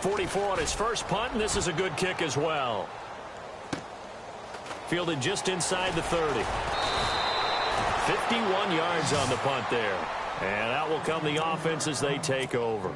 44 on his first punt, and this is a good kick as well. Fielded just inside the 30. 51 yards on the punt there. And out will come the offense as they take over.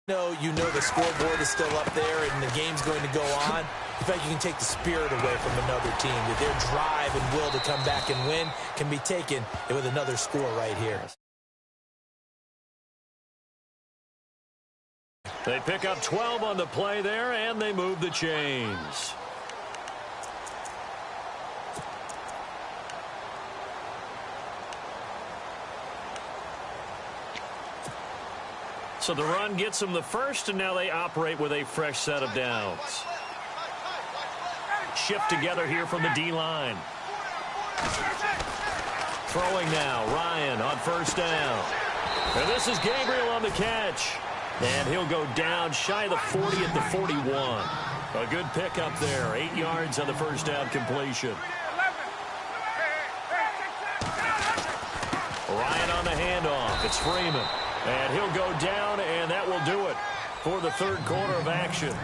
Now, you know the scoreboard is still up there and the game's going to go on. In fact, you can take the spirit away from another team. That their drive and will to come back and win can be taken with another score right here. they pick up 12 on the play there, and they move the chains. So the run gets them the first, and now they operate with a fresh set of downs. Shift together here from the D-line. Throwing now, Ryan on first down. And this is Gabriel on the catch. And he'll go down shy of the 40 at the 41. A good pickup there, 8 yards on the first down completion. Ryan on the handoff. It's Freeman. And he'll go down, and that will do it for the third quarter of action.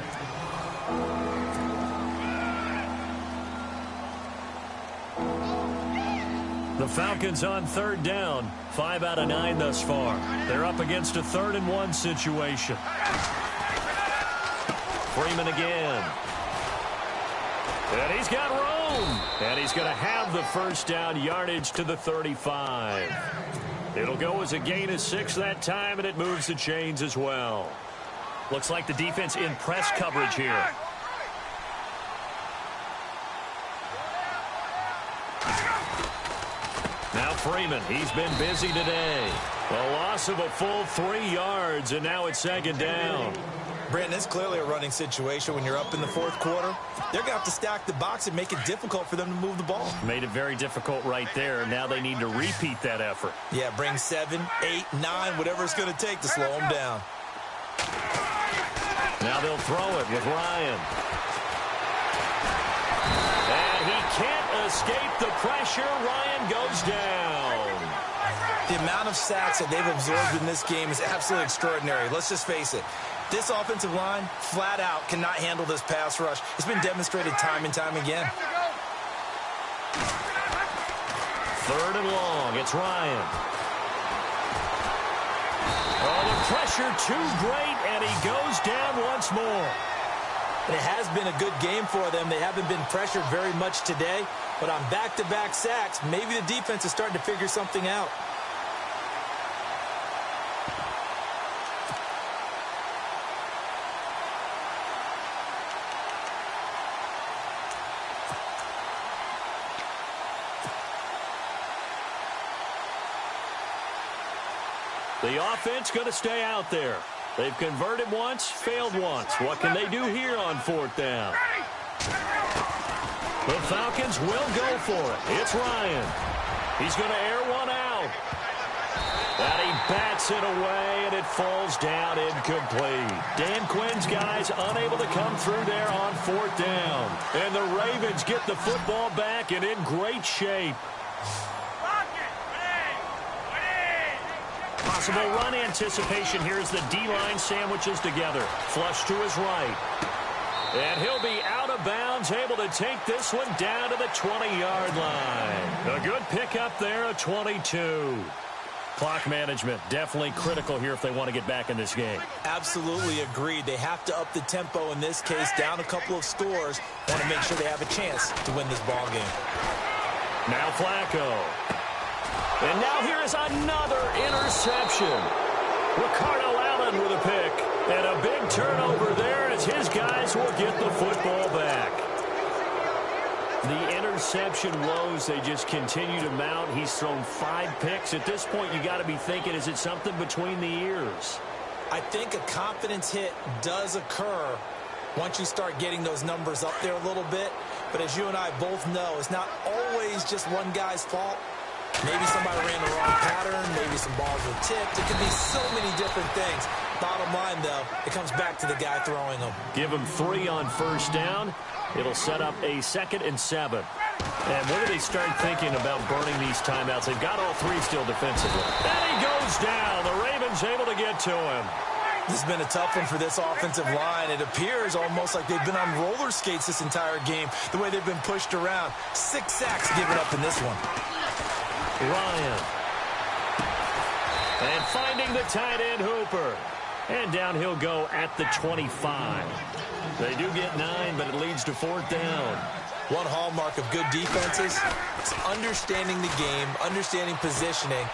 The Falcons on third down, 5 out of 9 thus far. They're up against a 3rd and 1 situation. Freeman again. And he's got room. And he's going to have the first down, yardage to the 35. It'll go as a gain of 6 that time, and it moves the chains as well. Looks like the defense in press coverage here. Now Freeman, he's been busy today. A loss of a full 3 yards, and now it's second down. Brandon, it's clearly a running situation when you're up in the fourth quarter. They're going to have to stack the box and make it difficult for them to move the ball. Made it very difficult right there. Now they need to repeat that effort. Yeah, bring 7, 8, 9, whatever it's going to take to slow them down. Now they'll throw it with Ryan. And he can't escape the pressure. Ryan goes down. The amount of sacks that they've absorbed in this game is absolutely extraordinary. Let's just face it. This offensive line, flat out, cannot handle this pass rush. It's been demonstrated time and time again. 3rd and long. It's Ryan. Oh, the pressure too great, and he goes down once more. It has been a good game for them. They haven't been pressured very much today, but on back-to-back sacks, maybe the defense is starting to figure something out. The offense going to stay out there. They've converted once, failed once. What can they do here on 4th down? The Falcons will go for it. It's Ryan. He's going to air one out. And he bats it away, and it falls down incomplete. Dan Quinn's guys unable to come through there on 4th down. And the Ravens get the football back and in great shape. Possible run anticipation here as the D-line sandwiches together. Flush to his right. And he'll be out of bounds, able to take this one down to the 20-yard line. A good pickup there, a 22. Clock management definitely critical here if they want to get back in this game. Absolutely agreed. They have to up the tempo in this case, down a couple of scores. Want to make sure they have a chance to win this ball game. Now Flacco. And now here is another interception. Ricardo Allen with a pick. And a big turnover there as his guys will get the football back. The interception woes, they just continue to mount. He's thrown 5 picks. At this point, you got to be thinking, is it something between the ears? I think a confidence hit does occur once you start getting those numbers up there a little bit. But as you and I both know, it's not always just one guy's fault. Maybe somebody ran the wrong pattern. Maybe maybe some balls were tipped. It could be so many different things. Bottom line, though, it comes back to the guy throwing them. Give him 3 on first down. It'll set up a 2nd and 7. And when do they start thinking about burning these timeouts? They've got all 3 still defensively. And he goes down. The Ravens able to get to him. This has been a tough one for this offensive line. It appears almost like they've been on roller skates this entire game, the way they've been pushed around. 6 sacks given up in this one. Ryan. And finding the tight end, Hooper. And down he'll go at the 25. They do get 9, but it leads to 4th down. One hallmark of good defenses is understanding the game, understanding positioning,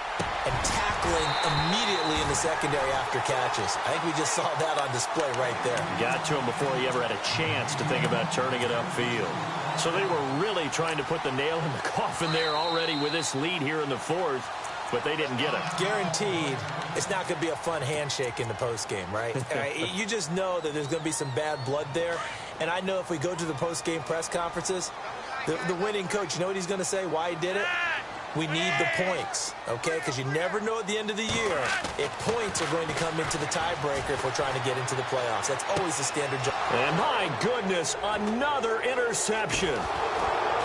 and tackling immediately in the secondary after catches. I think we just saw that on display right there. Got to him before he ever had a chance to think about turning it upfield. So they were really trying to put the nail in the coffin there already with this lead here in the 4th, but they didn't get it. Guaranteed it's not going to be a fun handshake in the postgame, right? You just know that there's going to be some bad blood there. And I know if we go to the postgame press conferences, the winning coach, you know what he's going to say, why he did it? We need the points, okay? Because you never know at the end of the year if points are going to come into the tiebreaker if we're trying to get into the playoffs. That's always the standard job. And my goodness, another interception.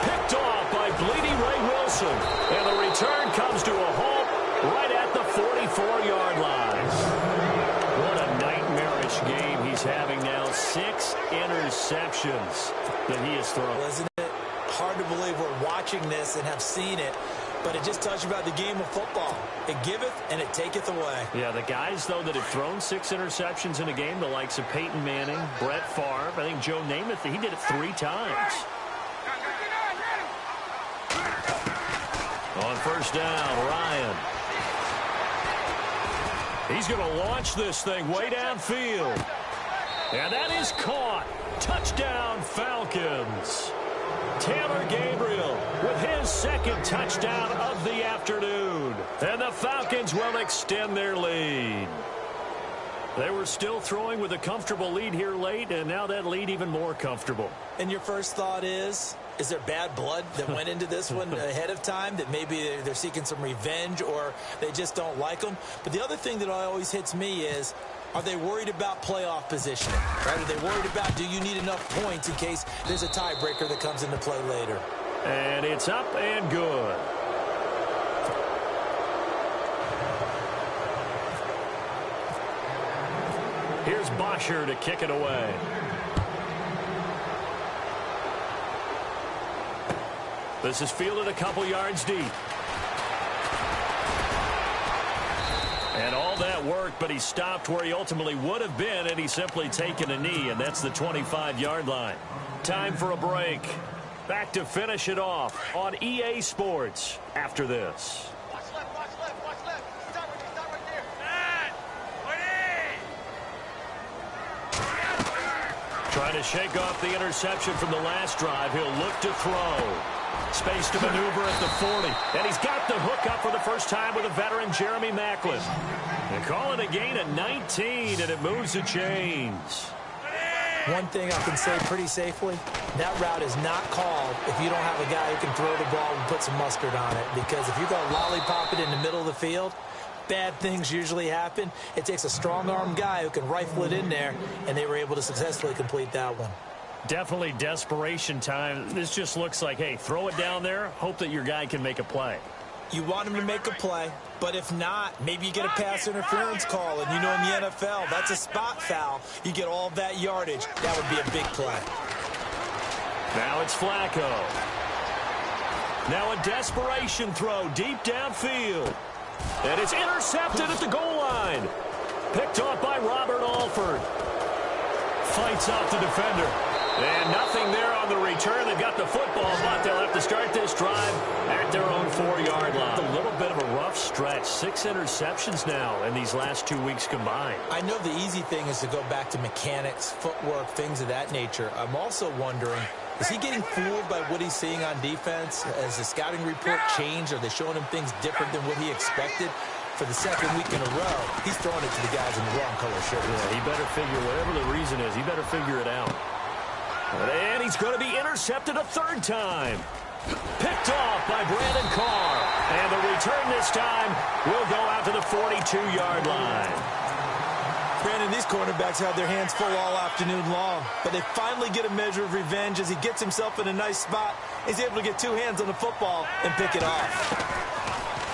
Picked off by Bleedy Ray Wilson. And the return comes to a halt right at the 44-yard line. What a nightmarish game he's having now. 6 interceptions that he has thrown. Well, isn't it hard to believe we're watching this and have seen it, but it just tells you about the game of football. It giveth and it taketh away. Yeah, the guys, though, that have thrown 6 interceptions in a game, the likes of Peyton Manning, Brett Favre, I think Joe Namath, he did it 3 times. On first down, Ryan. He's going to launch this thing way downfield. And that is caught. Touchdown, Falcons. Taylor Gabriel with his 2nd touchdown of the afternoon. And the Falcons will extend their lead. They were still throwing with a comfortable lead here late, and now that lead even more comfortable. And your first thought is there bad blood that went into this one ahead of time, that maybe they're seeking some revenge or they just don't like them? But the other thing that always hits me is, are they worried about playoff positioning? Right? Are they worried about, do you need enough points in case there's a tiebreaker that comes into play later? And it's up and good. Here's Bosher to kick it away. This is fielded a couple yards deep. And all that work, but he stopped where he ultimately would have been had he simply taken a knee, and that's the 25-yard line. Time for a break. Back to finish it off on EA Sports after this. Watch left, watch left, watch left. Stop right there. Trying to shake off the interception from the last drive. He'll look to throw. Space to maneuver at the 40. And he's got the hook up for the first time with a veteran, Jeremy Maclin. They call it a gain of 19, and it moves the chains. One thing I can say pretty safely, that route is not called if you don't have a guy who can throw the ball and put some mustard on it. Because if you go lollipop it in the middle of the field, bad things usually happen. It takes a strong-arm guy who can rifle it in there, and they were able to successfully complete that one. Definitely desperation time. This just looks like, hey, throw it down there, hope that your guy can make a play. You want him to make a play, but if not, maybe you get a pass interference call, and you know in the NFL, that's a spot foul. You get all that yardage. That would be a big play. Now it's Flacco. Now a desperation throw deep downfield. And it's intercepted at the goal line. Picked off by Robert Alford. Fights off the defender. And nothing there on the return. They've got the football, but they'll have to start this drive at their own 4-yard line. A little bit of a rough stretch. 6 interceptions now in these last 2 weeks combined. I know the easy thing is to go back to mechanics, footwork, things of that nature. I'm also wondering, is he getting fooled by what he's seeing on defense? Has the scouting report changed? Are they showing him things different than what he expected? For the 2nd week in a row, he's throwing it to the guys in the wrong color shirt. Yeah, he better figure, whatever the reason is, he better figure it out. And he's going to be intercepted a 3rd time. Picked off by Brandon Carr. And the return this time will go out to the 42-yard line. Brandon, these cornerbacks had their hands full all afternoon long, but they finally get a measure of revenge as he gets himself in a nice spot. He's able to get two hands on the football and pick it off.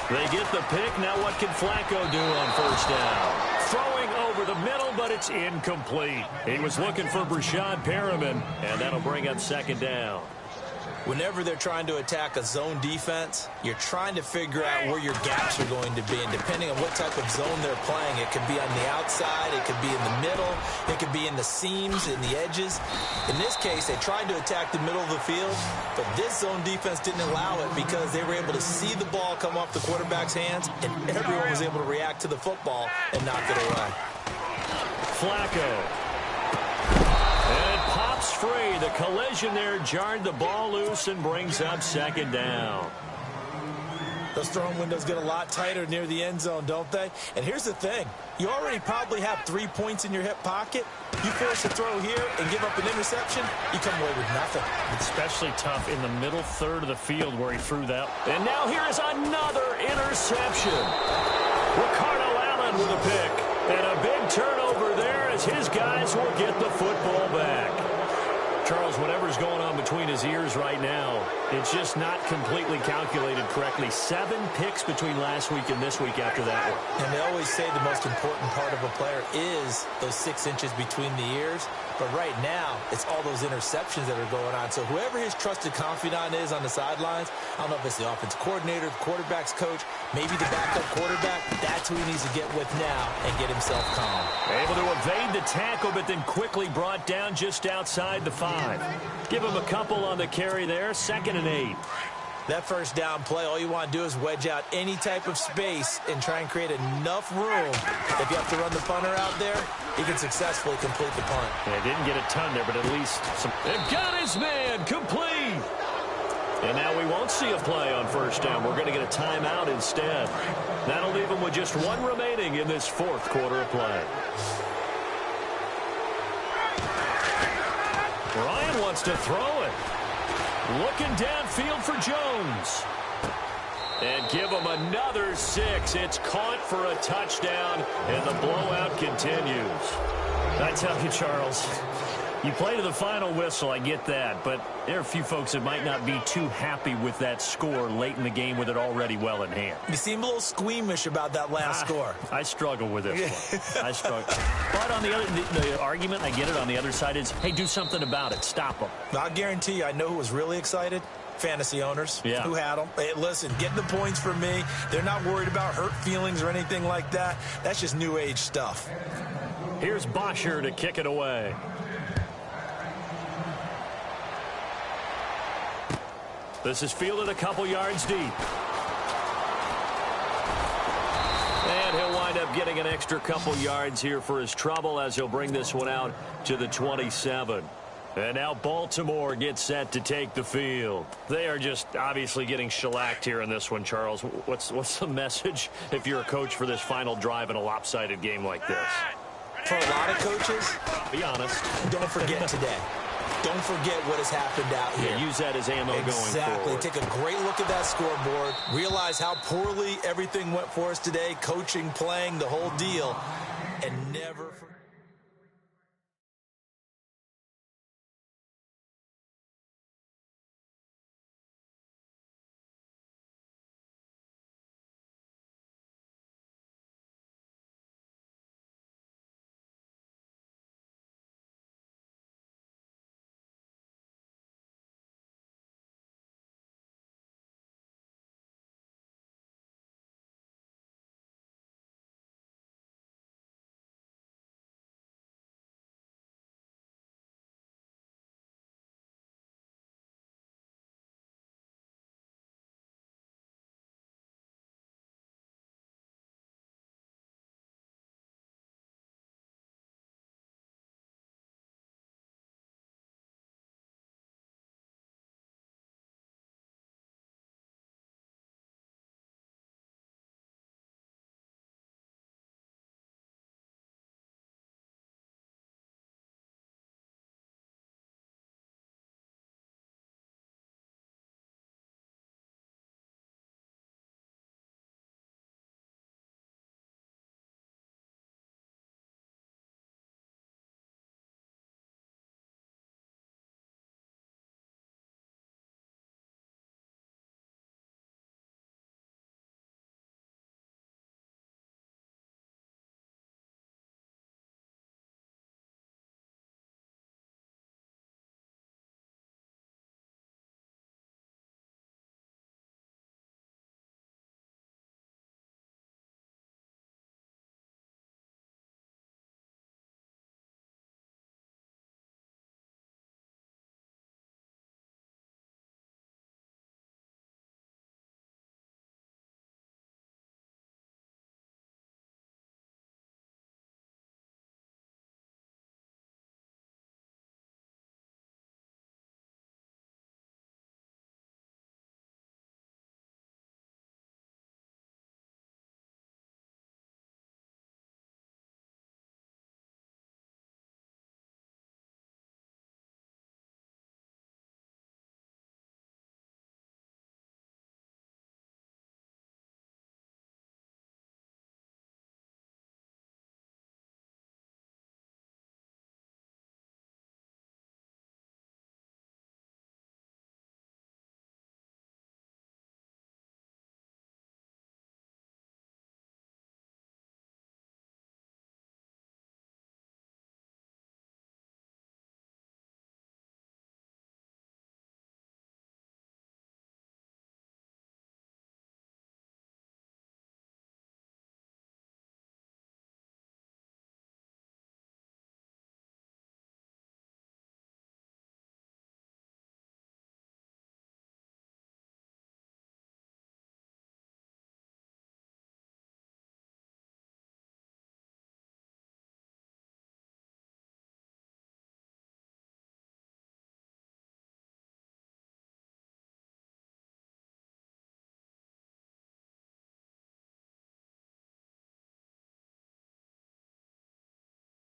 They get the pick. Now what can Flacco do on first down? Throwing over the middle, but it's incomplete. He was looking for Brashad Perriman, and that'll bring up second down. Whenever they're trying to attack a zone defense, you're trying to figure out where your gaps are going to be. And depending on what type of zone they're playing, it could be on the outside, it could be in the middle, it could be in the seams, in the edges. In this case, they tried to attack the middle of the field, but this zone defense didn't allow it because they were able to see the ball come off the quarterback's hands, and everyone was able to react to the football and knock it away. Flacco. And it pops free. The collision there jarred the ball loose and brings up second down. Those throwing windows get a lot tighter near the end zone, don't they? And here's the thing. You already probably have 3 points in your hip pocket. You force a throw here and give up an interception, you come away with nothing. Especially tough in the middle third of the field where he threw that. And now here's another interception. Ricardo Allen with a pick. And a big turnover there as his guys will get the football back. Charles, whatever's going on between his ears right now, it's just not completely calculated correctly. 7 picks between last week and this week after that one. And they always say the most important part of a player is those 6 inches between the ears. But right now, it's all those interceptions that are going on. So whoever his trusted confidant is on the sidelines, I don't know if it's the offense coordinator, the quarterback's coach, maybe the backup quarterback, that's who he needs to get with now and get himself calm. Able to evade the tackle, but then quickly brought down just outside the 5. Give him a couple on the carry there, 2nd and 8. That first down play, all you want to do is wedge out any type of space and try and create enough room. If you have to run the punter out there, he can successfully complete the punt. They didn't get a ton there, but at least some. They've got his man complete. And now we won't see a play on first down. We're going to get a timeout instead. That'll leave him with just 1 remaining in this 4th quarter of play. Ryan wants to throw it. Looking downfield for Jones. And give him another 6. It's caught for a touchdown, and the blowout continues. I tell you, Charles, you play to the final whistle, I get that, but there are a few folks that might not be too happy with that score late in the game with it already well in hand. You seem a little squeamish about that last score. I struggle with this one. I struggle. But on the other, the argument, I get it, on the other side is, hey, do something about it. Stop them. I'll guarantee you, I know who was really excited. Fantasy owners who had them. Hey, listen, get the points for me. They're not worried about hurt feelings or anything like that. That's just new age stuff. Here's Bosher to kick it away. This is fielded a couple yards deep. And he'll wind up getting an extra couple yards here for his trouble as he'll bring this one out to the 27. And now Baltimore gets set to take the field. They are just obviously getting shellacked here in this one, Charles. What's the message if you're a coach for this final drive in a lopsided game like this? For a lot of coaches, be honest, don't forget today. Don't forget what has happened out here. Yeah, use that as ammo going forward. Exactly. Take a great look at that scoreboard. Realize how poorly everything went for us today. Coaching, playing, the whole deal. And never forget.